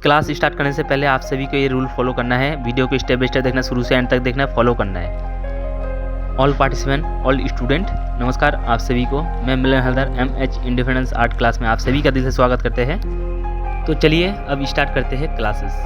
Class start करने से पहले आप सभी को ये रूल फॉलो करना है। वीडियो को स्टेप बाय स्टेप देखना, शुरू से एंड तक देखना है, फॉलो करना है। ऑल पार्टिसिपेंट, ऑल स्टूडेंट, नमस्कार आप सभी को। मैं Milan Haldar MH Independence Art Class में आप सभी का दिल से स्वागत करते हैं। तो चलिए अब स्टार्ट करते हैं क्लासेस।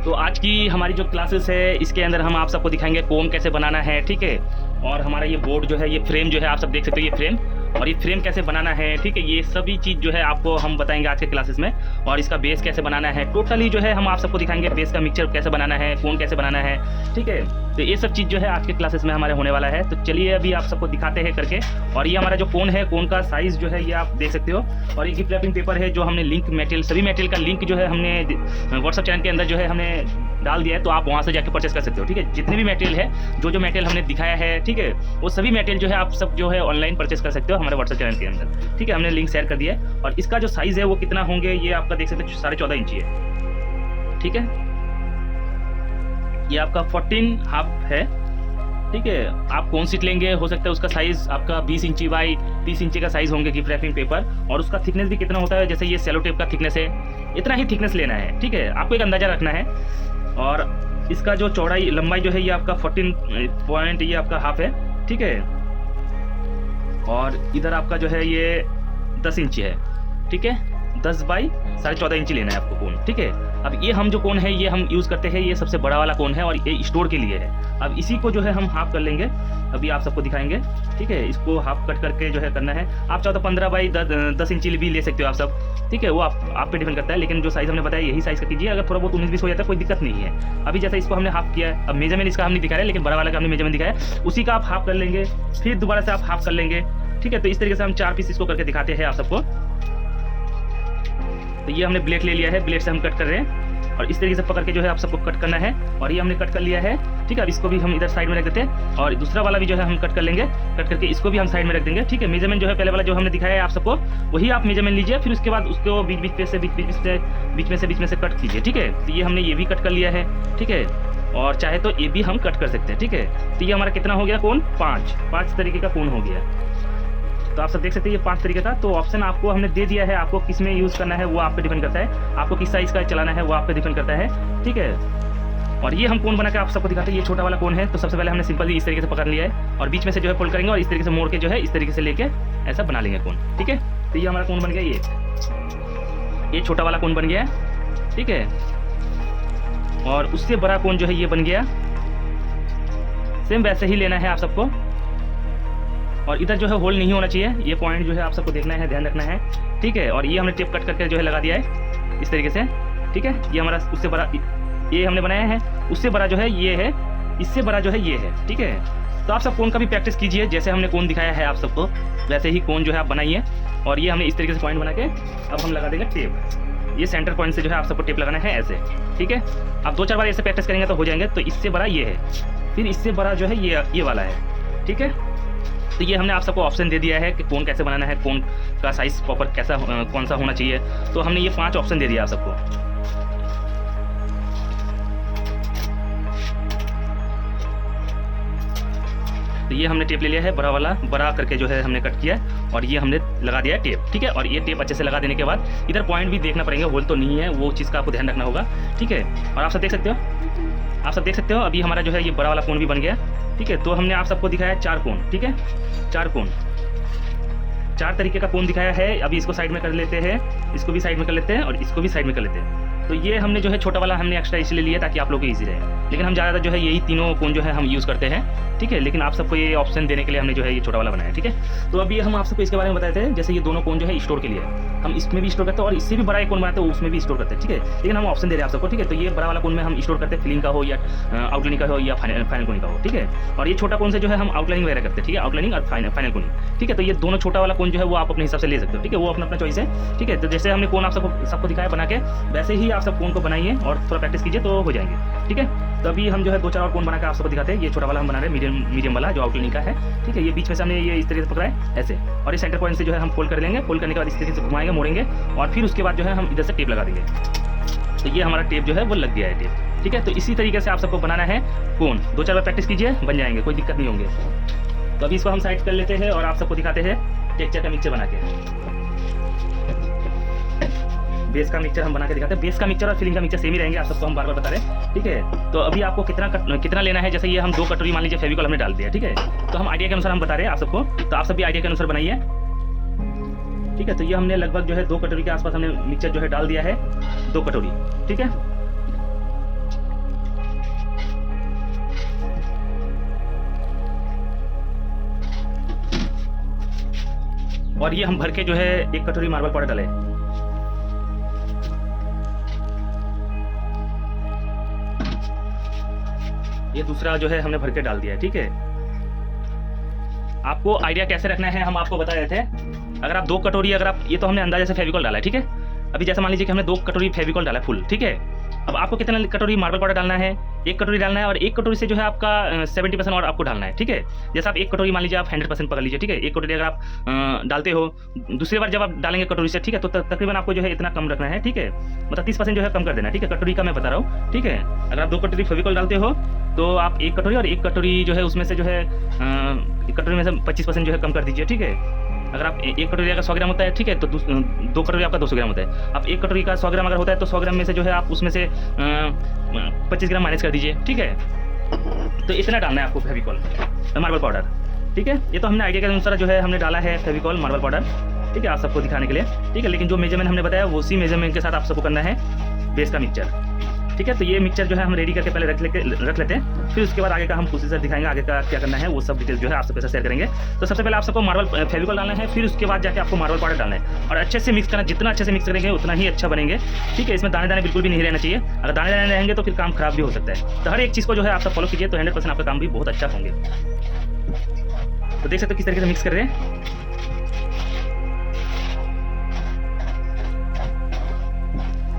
तो आज की हमारी जो क्लासेस है इसके अंदर हम आप सबको दिखाएंगे कोन कैसे बनाना है, ठीक है। और हमारा ये बोर्ड जो है, ये फ्रेम जो है आप सब देख सकते हो, ये फ्रेम और ये फ्रेम कैसे बनाना है, ठीक है। ये सभी चीज़ जो है आपको हम बताएंगे आज के क्लासेस में। और इसका बेस कैसे बनाना है टोटली जो है हम आप सबको दिखाएंगे। बेस का मिक्सचर कैसे बनाना है, कोन कैसे बनाना है, ठीक है। तो ये सब चीज़ जो है आज के क्लासेस में हमारे होने वाला है। तो चलिए अभी आप सबको दिखाते हैं करके। और ये हमारा जो कोन है, कोन का साइज़ जो है ये आप देख सकते हो। और ये गिफ्ट रैपिंग पेपर है जो हमने लिंक मटेरियल, सभी मटेरियल का लिंक जो है हमने व्हाट्सअप चैनल के अंदर जो है हमने डाल दिया है। तो आप वहाँ से जाकर परचेस कर सकते हो, ठीक है। जितने भी मटेरियल है, जो मटेरियल हमने दिखाया है, ठीक है, वो सभी मटेरियल जो है आप सब जो है ऑनलाइन परचेस कर सकते हो हमारे व्हाट्सअप चैनल के अंदर, ठीक है। हमने लिंक शेयर कर दिया है। और इसका जो साइज़ है वो कितना होंगे ये आपका देख सकते हो, 14.5 इंची है, ठीक है। ये आपका 14.5 है, ठीक है। आप कौन सी लेंगे, हो सकता है उसका साइज़ आपका 20 इंची बाई 30 इंची का साइज़ होंगे गिफ्ट रैपिंग पेपर। और उसका थिकनेस भी कितना होता है, जैसे ये सेलो टेप का थिकनेस है, इतना ही थिकनेस लेना है, ठीक है। आपको एक अंदाज़ा रखना है। और इसका जो चौड़ाई लंबाई जो है ये आपका 14 पॉइंट ये आपका हाफ है, ठीक है। और इधर आपका जो है ये 10 इंची है, ठीक है। 10 बाई 14.5 इंची लेना है आपको कोन, ठीक है। अब ये हम जो कोन है ये हम यूज़ करते हैं, ये सबसे बड़ा वाला कोन है और ये स्टोर के लिए है। अब इसी को जो है हम हाफ कर लेंगे, अभी आप सबको दिखाएंगे, ठीक है। इसको हाफ कट करके जो है करना है। आप चाहो तो 15 बाई 10 इंची भी ले सकते हो आप सब, ठीक है। वो आप पे डिपेंड करता है, लेकिन जो साइज़ हमने बताया यही साइज़ का कीजिए। अगर थोड़ा बहुत 19-20 हो जाता है कोई दिक्कत नहीं है। अभी जैसे इसको हमने हाफ किया है, अब मेजरमेंट इसका हमने दिखाया है, लेकिन बड़ा वाला का हमने मेजरमेंट दिखाया है, उसी का आप हाफ कर लेंगे, फिर दोबारा से आप हाफ कर लेंगे, ठीक है। तो इस तरीके से हम 4 पीस इसको करके दिखाते हैं आप सबको। तो ये हमने ब्लेड ले लिया है, ब्लेड से हम कट कर रहे हैं और इस तरीके से पकड़ के जो है आप सबको कट करना है। और ये हमने कट कर लिया है, ठीक है। अब इसको भी हम इधर साइड में रख देते हैं और दूसरा वाला भी जो है हम कट कर लेंगे। कट करके इसको भी हम साइड में रख देंगे, ठीक है। मेजरमेंट जो है पहले वाला जो हमने दिखाया है आप सबको, वही आप मेजरमेंट लीजिए। फिर उसके बाद उसको बीच में से कट कीजिए, ठीक है। तो ये हमने ये भी कट कर लिया है, ठीक है। और चाहे तो ये भी हम कट कर सकते हैं, ठीक है। तो ये हमारा कितना हो गया कोन, 5 तरीके का कोन हो गया। तो आप सब देख सकते हैं ये 5 तरीके का। तो ऑप्शन आपको हमने दे दिया है, आपको किस में यूज़ करना है वो आप पे डिपेंड करता है। आपको किस साइज़ का चलाना है वो आप पे डिपेंड करता है, ठीक है। और ये हम कोन बना के आप सबको दिखाते हैं। ये छोटा वाला कोन है, तो सबसे पहले हमने सिंपल इस तरीके से पकड़ लिया है और बीच में से जो है फोल्ड करेंगे और इस तरीके से मोड़ के जो है इस तरीके से लेके ऐसा बना लेंगे कोन, ठीक है। तो ये हमारा कोन बन गया, ये छोटा वाला कोन बन गया, ठीक है। और उससे बड़ा कोन जो है ये बन गया। सेम वैसे ही लेना है आप सबको। और इधर जो है होल नहीं होना चाहिए, ये पॉइंट जो है आप सबको देखना है, ध्यान रखना है, ठीक है। और ये हमने टेप कट करके जो है लगा दिया है इस तरीके से, ठीक है। ये हमारा उससे बड़ा ये हमने बनाया है, उससे बड़ा जो है ये है, इससे बड़ा जो है ये है, ठीक है। तो आप सब कोन का भी प्रैक्टिस कीजिए, जैसे हमने कोन दिखाया है आप सबको वैसे ही कोन जो है आप बनाइए। और ये हमने इस तरीके से पॉइंट बना के अब हम लगा देंगे टेप। ये सेंटर पॉइंट से जो है आप सबको टेप लगाना है ऐसे, ठीक है। आप 2-4 बार ऐसे प्रैक्टिस करेंगे तो हो जाएंगे। तो इससे बड़ा ये है, फिर इससे बड़ा जो है ये वाला है, ठीक है। तो ये हमने आप सबको ऑप्शन दे दिया है कि कोन कैसे बनाना है, कोन का साइज़ प्रॉपर कैसा कौन सा होना चाहिए। तो हमने ये 5 ऑप्शन दे दिया आप सबको। तो ये हमने टेप ले लिया है, बड़ा वाला बड़ा करके जो है हमने कट किया है और ये हमने लगा दिया है टेप, ठीक है। और ये टेप अच्छे से लगा देने के बाद इधर पॉइंट भी देखना पड़ेंगे, होल तो नहीं है, वो चीज़ का आपको ध्यान रखना होगा, ठीक है। और आप सब देख सकते हो अभी हमारा जो है ये बड़ा वाला कोन भी बन गया, ठीक है। तो हमने आप सबको दिखाया 4 कोन, ठीक है। 4 कोन, 4 तरीके का कोन दिखाया है। अभी इसको साइड में कर लेते हैं, इसको भी साइड में कर लेते हैं और इसको भी साइड में कर लेते हैं। तो ये हमने जो है छोटा वाला हमने एक्स्ट्रा इसलिए लिया ताकि आप लोगों को ईजी रहे, लेकिन हम ज़्यादातर जो है यही तीनों कोन जो है हम यूज़ करते हैं, ठीक है। लेकिन आप सबको ये ऑप्शन देने के लिए हमने जो है ये छोटा वाला बनाया, ठीक है। तो अभी हम आप सबको इसके बारे में बताते हैं। जैसे ये दोनों कोन जो है स्टोर के लिए, हम इसमें भी स्टोर करते हैं और इससे भी बड़ा एक कोन बनाते हैं उसमें भी स्टोर करते हैं, ठीक है। लेकिन हम ऑप्शन दे रहे हैं आप सबको, ठीक है। तो ये बड़ा वाला कोन में हम स्टोर करते हैं, फिलिंग का हो या आउटलाइनिंग का हो या फाइनल कोन का हो, ठीक है। और ये छोटा कोन से जो है हम आउटलाइनिंग वगैरह करते हैं, ठीक है, आउटलाइनिंग और फाइनल कोन, ठीक है। तो ये दोनों छोटा वाला कोन जो है वो आप अपने हिसाब से ले सकते हो, ठीक है। वो अपना चॉइस है, ठीक है। तो जैसे हमने कोन आप सबको दिखाया बना के, वैसे ही आप सब कोन को बनाइए और थोड़ा प्रैक्टिस कीजिए तो हो जाएंगे, ठीक है। तो अभी हम जो है 2-4 और कोन बना के आप सबको दिखाते हैं। ये छोटा वाला हम बना रहे हैं, मीडियम वाला जो आउटलाइनिंग का है, ठीक है। ये बीच में से हमने ये इस तरीके से पकड़ा है ऐसे, और इस सेंटर पॉइंट से जो है हम फोल्ड कर लेंगे। फोल्ड करने के बाद इस तरीके से घुमाएंगे, मोड़ेंगे और फिर उसके बाद जो है हम इधर से टेप लगा देंगे। तो ये हमारा टेप जो है वो लग गया है टेप, ठीक है। तो इसी तरीके से आप सबको बनाना है कोन। 2-4 बार प्रैक्टिस कीजिए, बन जाएंगे, कोई दिक्कत नहीं होंगे। तो अभी इसको हम साइड कर लेते हैं और आप सबको दिखाते हैं टेक्सचर का मिक्सचर बना के। बेस का मिक्सचर हम बना के दिखाते हैं। बेस का मिक्सचर और फिलिंग का मिक्सचर सेम ही रहेंगे, आप सबको हम बार बार बता रहे हैं, ठीक है। तो अभी आपको कितना लेना है, जैसे ये हम 2 कटोरी मान लीजिए फेविकॉल हमने डाल दिया, ठीक है। तो हम आइडिया के अनुसार हम बता रहे हैं आप सबको, तो आप सब भी आइडिया के अनुसार बनाइए, ठीक है। तो ये हमने लगभग जो है 2 कटोरी के आसपास हमने मिक्सचर जो है डाल दिया है, 2 कटोरी, ठीक है। और ये हम भर के जो है 1 कटोरी मार्बल पाउडर डाले। ये दूसरा जो है हमने भर के डाल दिया है, ठीक है। आपको आइडिया कैसे रखना है हम आपको बता रहे थे। अगर आप 2 कटोरी, अगर आप, ये तो हमने अंदाजे से फेविकॉल डाला है, ठीक है। अभी जैसे मान लीजिए कि हमने 2 कटोरी फेविकॉल डाला है फुल, ठीक है। अब आपको कितना कटोरी मार्बल पाउडर डालना है, 1 कटोरी डालना है, और 1 कटोरी से जो है आपका 70% और आपको डालना है, ठीक है। जैसे आप 1 कटोरी मान लीजिए आप 100% पकड़ लीजिए, ठीक है। 1 कटोरी अगर आप डालते हो, दूसरी बार जब आप डालेंगे कटोरी से, ठीक है, तो तकरीबन आपको जो है इतना कम रखना है, ठीक है। मतलब 30% जो है कम कर देना है, ठीक है। कटोरी का मैं बता रहा हूँ, ठीक है। अगर आप 2 कटोरी फेविकॉल डालते हो तो आप 1 कटोरी, और 1 कटोरी जो है उसमें से जो है 1 कटोरी में से 25% जो है कम कर दीजिए, ठीक है। अगर आप 1 कटोरी अगर 100 ग्राम होता है, ठीक है, तो 2 कटोरी आपका 200 ग्राम होता है। आप 1 कटोरी का 100 ग्राम अगर होता है तो 100 ग्राम में से जो है आप उसमें से 25 ग्राम माइनस कर दीजिए, ठीक है। तो इतना डालना है आपको फेविकॉल मार्बल पाउडर, ठीक है। ये तो हमने आइडिया के अनुसार जो है हमने डाला है फेविकॉल मार्बल पाउडर, ठीक है, आप सबको दिखाने के लिए, ठीक है। लेकिन जो मेजरमेंट हमने बताया उसी मेजरमेंट के साथ आप सबको करना है बेस का मिक्सचर, ठीक है। तो ये मिक्सचर जो है हम रेडी करके पहले रख लेते हैं, फिर उसके बाद आगे का हम प्रोसीजर दिखाएंगे, आगे का क्या करना है वो सब डिटेल्स जो है आप सबके साथ शेयर करेंगे। तो सबसे पहले आप सबको मार्बल फेविकॉल डालना है, फिर उसके बाद जाके आपको मार्बल पाउडर डालना है, और अच्छे से मिक्स करना। जितना अच्छे से मिक्स करेंगे उतना ही अच्छा बनेंगे, ठीक है। इसमें दाने दाने बिल्कुल भी नहीं रहना चाहिए। अगर दाने दाने रहेंगे तो फिर काम खराब भी हो सकता है। तो हर एक चीज़ को जो है आप सब फॉलो कीजिए, तो 100% आपका काम भी बहुत अच्छा होंगे। तो देख सकते हो किस तरीके से मिक्स कर रहे हैं।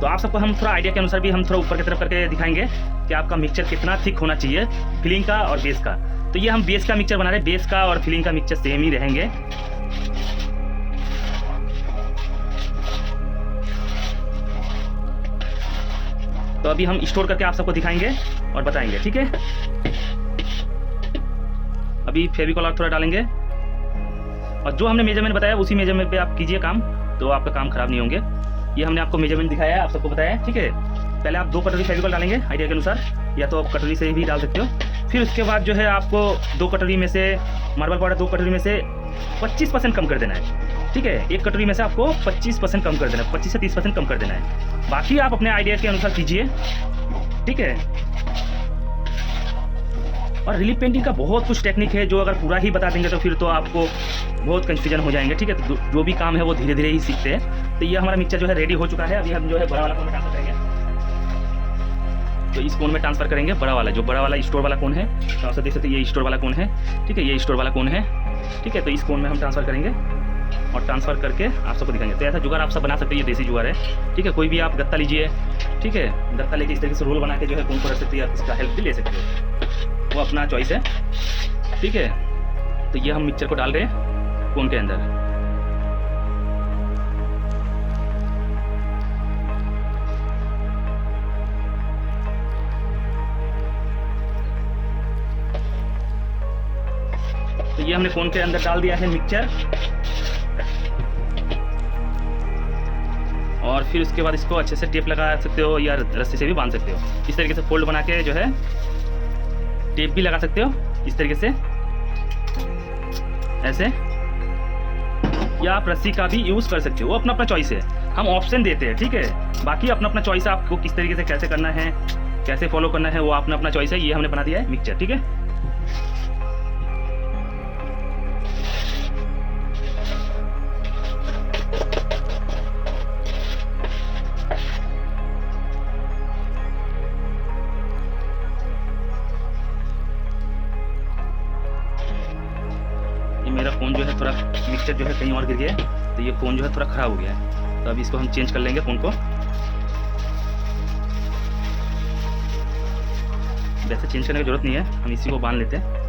तो आप सबको हम थोड़ा आइडिया के अनुसार भी हम थोड़ा ऊपर की तरफ करके दिखाएंगे कि आपका मिक्सचर कितना थिक होना चाहिए, फिलिंग का और बेस का। तो ये हम बेस का मिक्सचर बना रहे हैं, बेस का और फिलिंग का मिक्सचर सेम ही रहेंगे। तो अभी हम स्टोर करके आप सबको दिखाएंगे और बताएंगे, ठीक है। अभी फेविकॉल और थोड़ा डालेंगे, और जो हमने मेजरमेंट बताया उसी मेजरमेंट पे आप कीजिए काम, तो आपका काम खराब नहीं होंगे। ये हमने आपको मेजरमेंट दिखाया है, आप सबको बताया है, ठीक है। पहले आप 2 कटोरी फेविकॉल डालेंगे आइडिया के अनुसार, या तो आप कटोरी से भी डाल सकते हो। फिर उसके बाद जो है आपको 2 कटोरी में से मार्बल पाउडर 2 कटोरी में से 25% कम कर देना है, ठीक है। 1 कटोरी में से आपको 25% कम कर देना है, 25 से 30% कम कर देना है। बाकी आप अपने आइडिया के अनुसार कीजिए, ठीक है। और रिलीफ पेंटिंग का बहुत कुछ टेक्निक है, जो अगर पूरा ही बता देंगे तो फिर तो आपको बहुत कंफ्यूजन हो जाएंगे, ठीक है। तो जो भी काम है वो धीरे धीरे ही सीखते हैं। तो ये हमारा मिक्सचर जो है रेडी हो चुका है। अभी हम जो है बड़ा वाला कोन में ट्रांसफर करेंगे, तो इस कोन में ट्रांसफर करेंगे बड़ा वाला, जो बड़ा वाला स्टोर वाला कोन है। तो आप सब देख सकते हैं ये स्टोर वाला कोन है, ठीक है। ये स्टोर वाला कोन है, ठीक है। तो इस कोन में हम ट्रांसफर करेंगे, और ट्रांसफर करके आप सबको दिखाएंगे। तो ऐसा जुगाड़ आप सब बना सकते हैं, ये देसी जुगाड़ है, ठीक है। कोई भी आप गत्ता लीजिए, ठीक है, गत्ता लेके इस तरीके से रोल बना के जो है कोन को रख सकते हैं, इसका हेल्प भी ले सकते हो, वो अपना चॉइस है, ठीक है। तो ये हम मिक्सचर को डाल रहे हैं कोन के अंदर। तो ये हमने कोन के अंदर डाल दिया है मिक्सचर, और फिर उसके बाद इसको अच्छे से टेप लगा सकते हो या रस्सी से भी बांध सकते हो। इस तरीके से फोल्ड बना के जो है टेप भी लगा सकते हो इस तरीके से, ऐसे, या आप रस्सी का भी यूज़ कर सकते हो, वो अपना अपना चॉइस है। हम ऑप्शन देते हैं, ठीक है। बाकी अपना अपना चॉइस है, आपको किस तरीके से कैसे करना है, कैसे फॉलो करना है, वो अपना अपना चॉइस है। ये हमने बना दिया है मिक्सचर, ठीक है। मेरा फ़ोन जो है थोड़ा मिक्सचर जो है कहीं और गिर गया है, तो ये फ़ोन जो है थोड़ा ख़राब हो गया है। तो अभी इसको हम चेंज कर लेंगे फ़ोन को। वैसे चेंज करने की ज़रूरत नहीं है, हम इसी को बांध लेते हैं।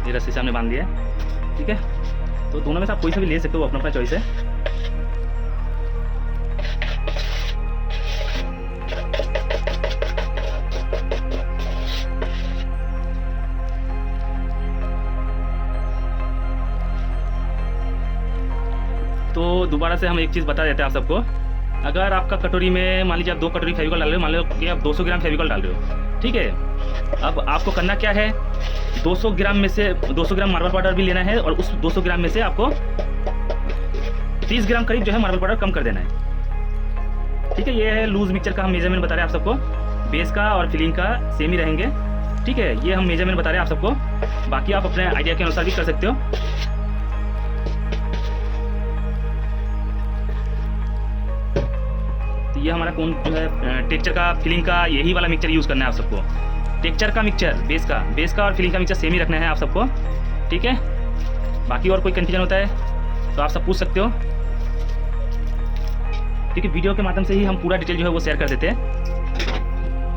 ये रस्सी से हमने बांध दिया है, ठीक है। तो दोनों में से आप कोई सा भी ले सकते हो, अपना अपना चॉइस है। तो दोबारा से हम एक चीज़ बता देते हैं आप सबको। अगर आपका कटोरी में मान लीजिए आप 2 कटोरी फेविकॉल डाल रहे हो, मान लो कि आप 200 ग्राम फेविकॉल डाल रहे हो, ठीक है। अब आपको करना क्या है, 200 ग्राम में से 200 ग्राम मार्बल पाउडर भी लेना है और उस 200 ग्राम में से आपको 30 ग्राम करीब जो है मार्बल पाउडर कम कर देना है, ठीक है। ये है लूज मिक्सचर का हम मेजरमेंट बता रहे हैं आप सबको। बेस का और फिलिंग का सेम ही रहेंगे, ठीक है। ये हम मेजरमेंट बता रहे हैं आप सबको, बाकी आप अपने आइडिया के अनुसार भी कर सकते हो। तो ये हमारा कौन जो है टेक्सचर का, फिलिंग का, यही वाला मिक्सचर यूज़ करना है आप सबको। टेक्सचर का मिक्सचर, बेस का और फिलिंग का मिक्सचर सेम ही रखना है आप सबको, ठीक है। बाकी और कोई कंफ्यूजन होता है तो आप सब पूछ सकते हो, क्योंकि वीडियो के माध्यम से ही हम पूरा डिटेल जो है वो शेयर कर देते हैं।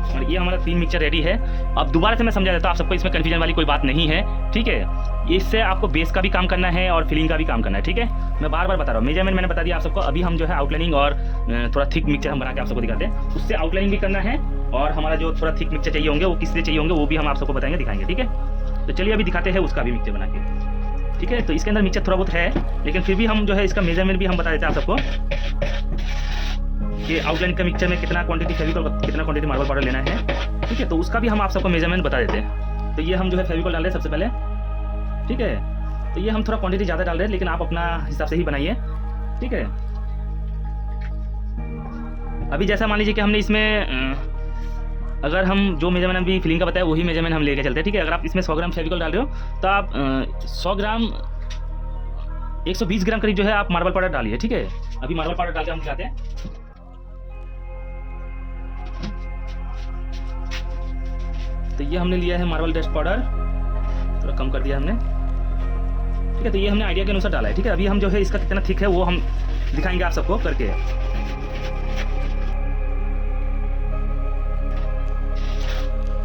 और ये हमारा 3 मिक्सचर रेडी है। अब दोबारा से मैं समझा देता हूँ आप सबको, इसमें कन्फ्यूजन वाली कोई बात नहीं है, ठीक है। इससे आपको बेस का भी काम करना है और फिलिंग का भी काम करना है, ठीक है। मैं बार बार बता रहा हूँ, मेजरमेंट मैंने बता दिया आप सबको। अभी हम जो है आउटलाइनिंग और थोड़ा थिक मिक्सचर हम बना के आप सबको दिखाते हैं, उससे आउटलाइनिंग भी करना है और हमारा जो थोड़ा थिक मिक्सचर चाहिए होंगे वो किस लिए चाहिए होंगे वो भी हम आप सबको बताएंगे, दिखाएंगे, ठीक है। तो चलिए अभी दिखाते हैं उसका भी मिक्सचर बना के, ठीक है। तो इसके अंदर मिक्सचर थोड़ा बहुत है, लेकिन फिर भी हम जो है इसका मेजरमेंट भी हम बता देते हैं आप सबको कि आउटलाइन का मिक्सचर में कितना क्वांटिटी फेविकॉल, कितना क्वांटिटी मार्बल पाउडर लेना है, ठीक है। तो उसका भी हम आप सबको मेजरमेंट बता देते हैं। तो ये हम जो है फेविकॉल डाल रहे हैं सबसे पहले, ठीक है। तो ये हम थोड़ा क्वांटिटी ज़्यादा डाल रहे हैं, लेकिन आप अपना हिसाब से ही बनाइए, ठीक है। अभी जैसा मान लीजिए कि हमने इसमें अगर हम जो मेजरमेंट अभी फिलिंग का बताया वही मेजरमेंट हम लेके चलते हैं, ठीक है। अगर आप इसमें 100 ग्राम फेविकॉल डाल रहे हो तो आप 100 ग्राम 120 ग्राम करीब जो है आप मार्बल पाउडर डालिए, ठीक है। अभी मार्बल पाउडर डाल के हम दिखाते हैं। तो ये हमने लिया है मार्बल डस्ट पाउडर, थोड़ा कम कर दिया हमने, ठीक है। तो ये हमने आइडिया के अनुसार डाला है, ठीक है। अभी हम जो है इसका कितना थिक है वो हम दिखाएंगे आप सबको करके।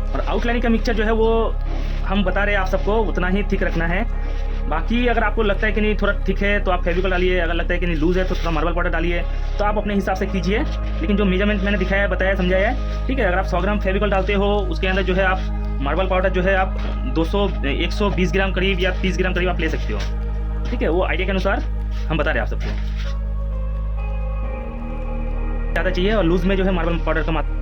और आउटलाइनिंग का मिक्सचर जो है वो हम बता रहे हैं आप सबको उतना ही थिक रखना है। बाकी अगर आपको लगता है कि नहीं थोड़ा थिक है तो आप फेविकॉल डालिए, अगर लगता है कि नहीं लूज है तो थोड़ा मार्बल पाउडर डालिए, तो आप अपने हिसाब से कीजिए। लेकिन जो मेजरमेंट मैंने दिखाया, बताया, समझाया है, ठीक है। अगर आप 100 ग्राम फेविकॉल डालते हो उसके अंदर जो है आप मार्बल पाउडर जो है आप 120 ग्राम करीब या 30 ग्राम करीब आप ले सकते हो, ठीक है। वो आइडिया के अनुसार हम बता रहे हैं आप सबको। ज़्यादा चाहिए और लूज में जो है मार्बल पाउडर का मात्रा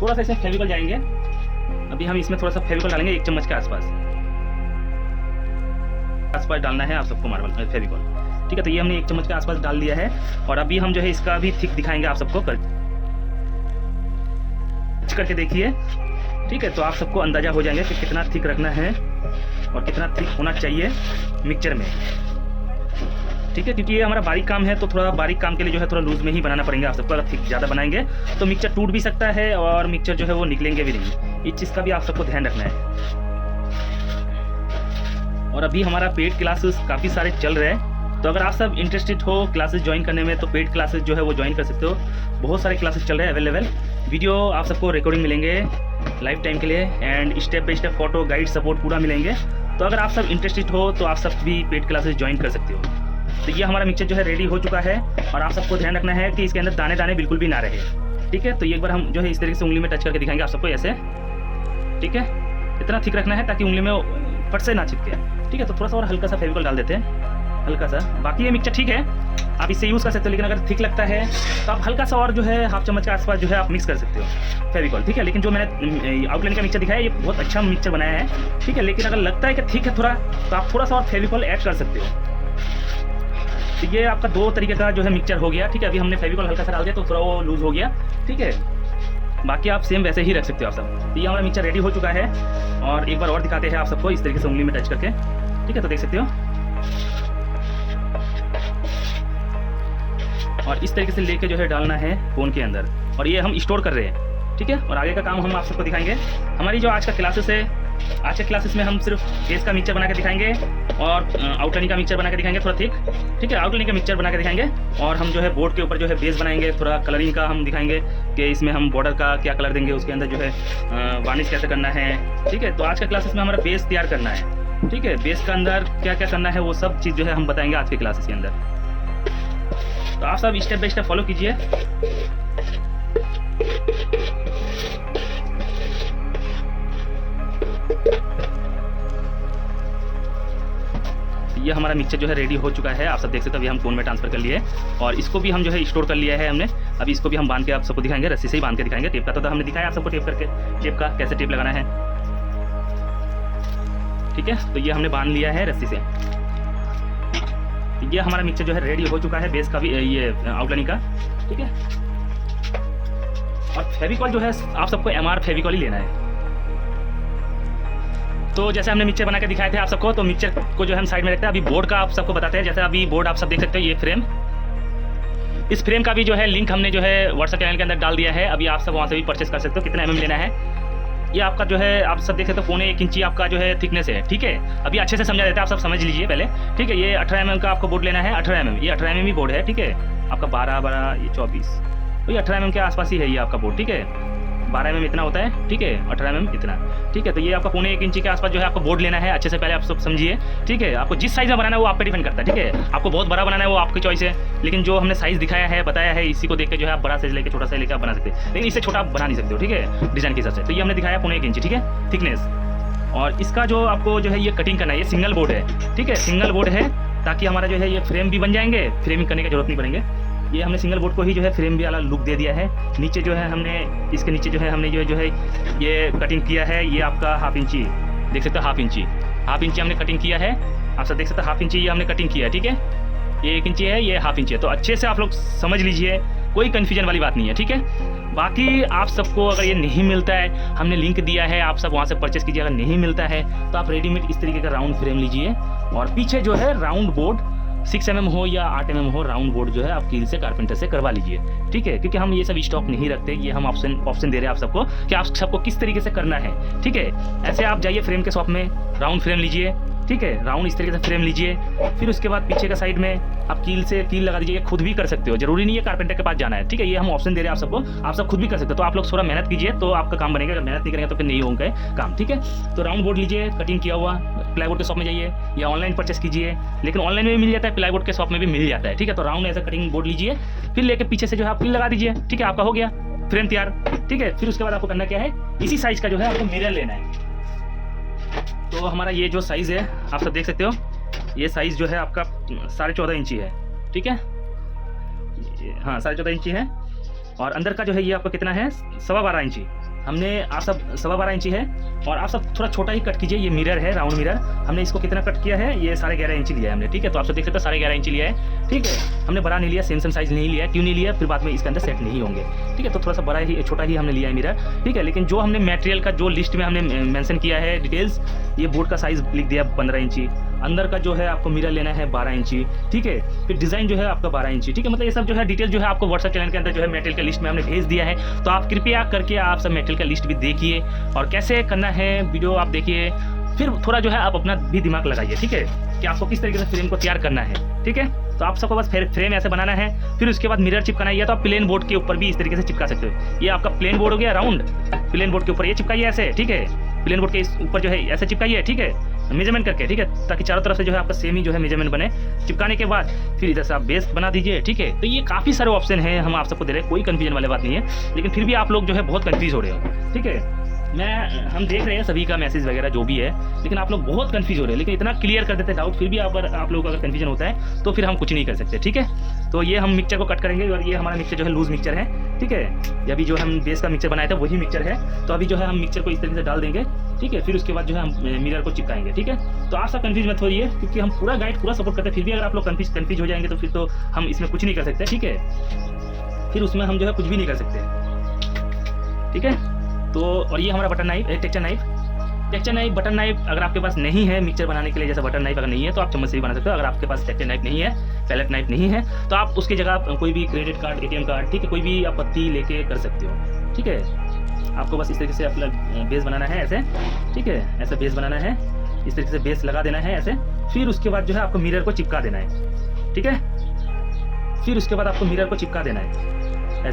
थोड़ा सा इसमें फेविकॉल जाएंगे। अभी हम इसमें थोड़ा सा फेविकॉल डालेंगे 1 चम्मच के आसपास डालना है आप सबको मार्बल फेविकॉल, ठीक है। तो ये हमने 1 चम्मच के आसपास डाल दिया है। और अभी हम जो है इसका भी थिक दिखाएंगे आप सबको करके देखिए, ठीक है। तो आप सबको अंदाजा हो जाएंगे कि कितना थिक रखना है और कितना थिक होना चाहिए मिक्सचर में, ठीक है। क्योंकि ये हमारा बारीक काम है तो थोड़ा बारीक काम के लिए जो है थोड़ा लूज में ही बनाना पड़ेगा आप सबको। अगर थिक ज़्यादा बनाएंगे तो मिक्सचर टूट भी सकता है और मिक्सचर जो है वो निकलेंगे भी नहीं। इस चीज़ का भी आप सबको ध्यान रखना है। और अभी हमारा पेड क्लासेस काफ़ी सारे चल रहे हैं, तो अगर आप सब इंटरेस्टेड हो क्लासेस ज्वाइन करने में तो पेड क्लासेस जो है वो ज्वाइन कर सकते हो। बहुत सारे क्लासेस चल रहे हैं अवेलेबल। वीडियो आप सबको रिकॉर्डिंग मिलेंगे लाइफ टाइम के लिए and step by step photo guide support पूरा मिलेंगे। तो अगर आप सब इंटरेस्टेड हो तो आप सब भी पेड क्लासेस ज्वाइन कर सकते हो। तो ये हमारा मिक्सचर जो है रेडी हो चुका है और आप सबको ध्यान रखना है कि इसके अंदर दाने दाने बिल्कुल भी ना रहे, ठीक है। तो एक बार हम जो है इस तरीके से उंगली में टच करके दिखाएंगे आप सबको ऐसे, ठीक है। इतना थिक रखना है ताकि उंगली में फट से ना चिपके, ठीक है। तो थोड़ा सा और हल्का सा फेविकॉल डाल देते हैं, हल्का सा। बाकी ये मिक्सचर ठीक है, आप इससे यूज़ कर सकते हो, लेकिन अगर थिक लगता है तो आप हल्का सा और जो है 1/2 चम्मच के आसपास जो है आप मिक्स कर सकते हो फेविकॉल, ठीक है। लेकिन जो मैंने आउटलाइन का मिक्सचर दिखाया ये बहुत अच्छा मिक्सचर बनाया है, ठीक है। लेकिन अगर लगता है कि ठीक है थोड़ा, तो आप थोड़ा सा और फेविकॉल ऐड कर सकते हो। तो ये आपका 2 तरीके का जो है मिक्सचर हो गया, ठीक है। अभी हमने फेविकॉल हल्का सा डाल दिया तो थोड़ा वो लूज हो गया, ठीक है। बाकी आप सेम वैसे ही रख सकते हो आप सब। तो ये हमारा मिक्सचर रेडी हो चुका है और एक बार और दिखाते हैं आप सबको इस तरीके से उंगली में टच करके, ठीक है। तो देख सकते हो और इस तरीके से लेके जो है डालना है कोन के अंदर और ये हम स्टोर कर रहे हैं, ठीक है। और आगे का काम हम आप सबको दिखाएंगे। हमारी जो आज का क्लासेस है, आज के क्लासेस में हम सिर्फ बेस का मिक्सचर बना के दिखाएंगे और आउटलाइन का मिक्सचर बना के दिखाएंगे थोड़ा थिक, ठीक है। आउटलाइन का मिक्सचर बना के दिखाएंगे और हम जो है बोर्ड के ऊपर जो है बेस बनाएंगे। थोड़ा कलरिंग का हम दिखाएंगे कि इसमें हम बॉर्डर का क्या कलर देंगे, उसके अंदर जो है वार्निश कैसे करना है, ठीक है। तो आज के क्लासेस में हमारा बेस तैयार करना है, ठीक है। बेस का अंदर क्या क्या करना है वो सब चीज़ जो है हम बताएंगे आज के क्लासेस के अंदर। तो आप सब स्टेप बाई स्टेप फॉलो कीजिए। ये हमारा मिक्सचर जो है रेडी हो चुका है, आप सब देख सकते हो। अभी हम कोन में ट्रांसफर कर लिए और इसको भी हम जो है स्टोर कर लिया है हमने। अभी इसको भी हम बांध के आप सबको दिखाएंगे, रस्सी से ही बांध के दिखाएंगे। टेप का तो हमने दिखाया आप सबको, टेप करके टेप का कैसे टेप लगाना है, ठीक है। तो ये हमने बांध लिया है रस्सी से। ये हमारा मिक्सचर जो है रेडी हो चुका है, बेस का भी, ये आउटलाइनिंग का, ठीक है। और फेविकॉल जो है आप सबको MR फेविकॉल ही लेना है। तो जैसे हमने मिक्सचर बना के दिखाए थे आप सबको, तो मिक्सचर को जो है हम साइड में रखते हैं। अभी बोर्ड का आप सबको बताते हैं। जैसे अभी बोर्ड आप सब देख सकते हो, ये फ्रेम, इस फ्रेम का भी जो है लिंक हमने जो है व्हाट्सएप चैनल के अंदर डाल दिया है। अभी आप सब वहाँ से भी परचेस कर सकते हो। कितना mm लेना है ये आपका जो है आप सब देख सकते हो, 1.25 इंची आपका जो है थिकनेस है, ठीक है। अभी अच्छे से समझा देते हैं, आप सब समझ लीजिए पहले, ठीक है। ये 18 mm का आपको बोर्ड लेना है, 18 mm, ये 18 mm ही बोर्ड है, ठीक है। आपका 12 ये 24, तो ये 18 mm के आसपास ही है ये आपका बोर्ड, ठीक है। 12 mm इतना होता है, ठीक है, 18 mm इतना, ठीक है। तो ये आपका 1.25 इंची के आसपास जो है आपको बोर्ड लेना है। अच्छे से पहले आप सब समझिए, ठीक है। आपको जिस साइज़ में बनाना है वो आप पे डिपेंड करता है, ठीक है। आपको बहुत बड़ा बनाना है वो आपकी चॉइस है, लेकिन जो हमने साइज़ दिखाया है, बताया है, इसी को देख के जो है आप बड़ा साइज लेके छोटा साइज लेके आप बना सकते हैं, लेकिन इससे छोटा आप बना नहीं सकते हो, ठीक है, डिज़ाइन के हिसाब से। तो ये हमने दिखाया 1.25 इंची, ठीक है, थिकनेस। और इसका जो आपको जो है ये कटिंग करना है, ये सिंगल बोर्ड है, ठीक है, सिंगल बोर्ड है, ताकि हमारा जो है ये फ्रेम भी बन जाएंगे, फ्रेमिंग करने की जरूरत नहीं पड़ेंगे। ये हमने सिंगल बोर्ड को ही जो है फ्रेम भी वाला लुक दे दिया है। नीचे जो है हमने, इसके नीचे जो है हमने जो है ये कटिंग किया है, ये आपका 1/2 इंची देख सकते हो, 1/2 इंची हमने कटिंग किया है। आप सब देख सकते हो 1/2 इंची ये हमने कटिंग किया है, ठीक है। ये 1 इंची है, ये 1/2 इंची है। तो अच्छे से आप लोग समझ लीजिए, कोई कन्फ्यूजन वाली बात नहीं है, ठीक है। बाकी आप सबको अगर ये नहीं मिलता है, हमने लिंक दिया है, आप सब वहाँ से परचेस कीजिए। अगर नहीं मिलता है तो आप रेडीमेड इस तरीके का राउंड फ्रेम लीजिए और पीछे जो है राउंड बोर्ड 6 mm हो या 8 mm हो, राउंड बोर्ड जो है आप कील से, कारपेंटर से करवा लीजिए, ठीक है। क्योंकि हम ये सब स्टॉक नहीं रखते, ये हम ऑप्शन दे रहे हैं आप सबको कि आप सबको किस तरीके से करना है, ठीक है। ऐसे आप जाइए फ्रेम के शॉप में, राउंड फ्रेम लीजिए, ठीक है, राउंड इस तरीके से फ्रेम लीजिए। फिर उसके बाद पीछे का साइड में आप कील से कील लगा दीजिए। खुद भी कर सकते हो, जरूरी नहीं है कारपेंटर के पास जाना है, ठीक है। ये हम ऑप्शन दे रहे हैं आप सबको, आप सब खुद भी कर सकते हो। तो आप लोग थोड़ा मेहनत कीजिए तो आपका काम बनेगा, अगर मेहनत नहीं करेंगे तो फिर नहीं होंगे काम, ठीक है। तो राउंड बोर्ड लीजिए, कटिंग किया हुआ, प्लाईवुड के शॉप में जाइए या ऑनलाइन परचेस कीजिए, लेकिन ऑनलाइन में भी मिल जाता है, प्लाईवुड के शॉप में भी मिल जाता है, ठीक है। तो राउंड ऐसा कटिंग बोर्ड लीजिए, फिर लेके पीछे से जो है आप कील लगा दीजिए, ठीक है, आपका हो गया फ्रेम तैयार, ठीक है। फिर उसके बाद आपको करना क्या है, इसी साइज का जो है आपको मिरर लेना है। तो हमारा ये जो साइज़ है आप सब देख सकते हो, ये साइज़ जो है आपका 14.5 इंची है, ठीक है। हाँ 14.5 इंची है। और अंदर का जो है ये आपका कितना है, 12.25 इंची। हमने आप सब 12.25 इंची है। और आप सब थोड़ा छोटा ही कट कीजिए। ये मिरर है, राउंड मिरर, हमने इसको कितना कट किया है, ये 11.5 इंची लिया है हमने, ठीक है। तो आप सब देख सकते हो 11.5 इंची लिया है, ठीक है। हमने बड़ा नहीं लिया, सेम साइज नहीं लिया। क्यों नहीं लिया, फिर बाद में इसके अंदर सेट नहीं होंगे, ठीक है। तो थोड़ा सा बड़ा ही, छोटा ही हमने लिया है मिरर, ठीक है। लेकिन जो हमने मटेरियल का जो लिस्ट में हमने मेंशन किया है डिटेल्स, ये बोर्ड का साइज लिख दिया 15 इंची। अंदर का जो है आपको मिरर लेना है 12 इंची, ठीक है। फिर डिज़ाइन जो है आपका 12 इंची, ठीक है। मतलब ये सब जो है डिटेल जो है आपको व्हाट्सएप चैनल के अंदर जो है मटेरियल का लिस्ट में हमने भेज दिया है। तो आप कृपया करके आप सब मटेरियल का लिस्ट भी देखिए और कैसे करना है वीडियो आप देखिए। फिर थोड़ा जो है आप अपना भी दिमाग लगाइए, ठीक है, कि आपको किस तरीके से फ्रेम को तैयार करना है, ठीक है। तो आप सबको बस फ्रेम ऐसे बनाना है। फिर उसके बाद मिरर चिपकाना है, या तो आप प्लेन बोर्ड के ऊपर भी इस तरीके से चिपका सकते हो। ये आपका प्लेन बोर्ड हो गया राउंड, प्लेन बोर्ड के ऊपर ये चिपकाइए ऐसे, ठीक है। प्लेन बोर्ड के ऊपर जो है ऐसे चिपकाइए, ठीक है, मेजरमेंट करके, ठीक है, ताकि चारों तरफ से जो है आपका सेम ही जो है मेजरमेंट बने। चिपकाने के बाद फिर इधर से आप बेस बना दीजिए, ठीक है। तो ये काफ़ी सारे ऑप्शन हैं, हम आप सबको दे रहे हैं, कोई कन्फ्यूजन वाली बात नहीं है। लेकिन फिर भी आप लोग जो है बहुत कन्फ्यूज हो रहे हो, ठीक है। हम देख रहे हैं सभी का मैसेज वगैरह जो भी है, लेकिन आप लोग बहुत कंफ्यूज हो रहे हैं। लेकिन इतना क्लियर कर देते डाउट, फिर भी आप लोग अगर कंफ्यूजन होता है तो फिर हम कुछ नहीं कर सकते, ठीक है। तो ये हम मिक्सचर को कट करेंगे और ये हमारा मिक्सचर जो है लूज मिक्सचर है, ठीक है। ये अभी जो हम बेस का मिक्सचर बनाया था वही मिक्सचर है। तो अभी जो है हम मिक्सचर को इस तरीके से डाल देंगे, ठीक है। फिर उसके बाद जो है हम मिरर को चिपकाएंगे, ठीक है। तो आप सब कंफ्यूज मत होइए, क्योंकि हम पूरा गाइड पूरा सपोर्ट करते हैं। फिर भी अगर आप लोग कंफ्यूज हो जाएंगे तो फिर तो हम इसमें कुछ नहीं कर सकते, ठीक है। फिर उसमें हम जो है कुछ भी नहीं कर सकते, ठीक है। तो और ये हमारा button knife, texture knife, button knife अगर आपके पास नहीं है मिक्सचर बनाने के लिए, जैसे बटन नाइफ अगर नहीं है तो आप चम्मच से भी बना सकते हो। अगर आपके पास टेक्सचर नाइफ नहीं है, पैलेट नाइफ नहीं है, तो आप उसकी जगह कोई भी क्रेडिट कार्ड, ATM कार्ड, ठीक है, कोई भी आप पत्ती लेके कर सकते हो, ठीक है। आपको बस इस तरीके से अपना बेस बनाना है ऐसे, ठीक है, ऐसा बेस बनाना है, इस तरीके से बेस लगा देना है ऐसे। फिर उसके बाद जो है आपको मिरर को चिपका देना है, ठीक है। फिर उसके बाद आपको मिरर को चिपका देना है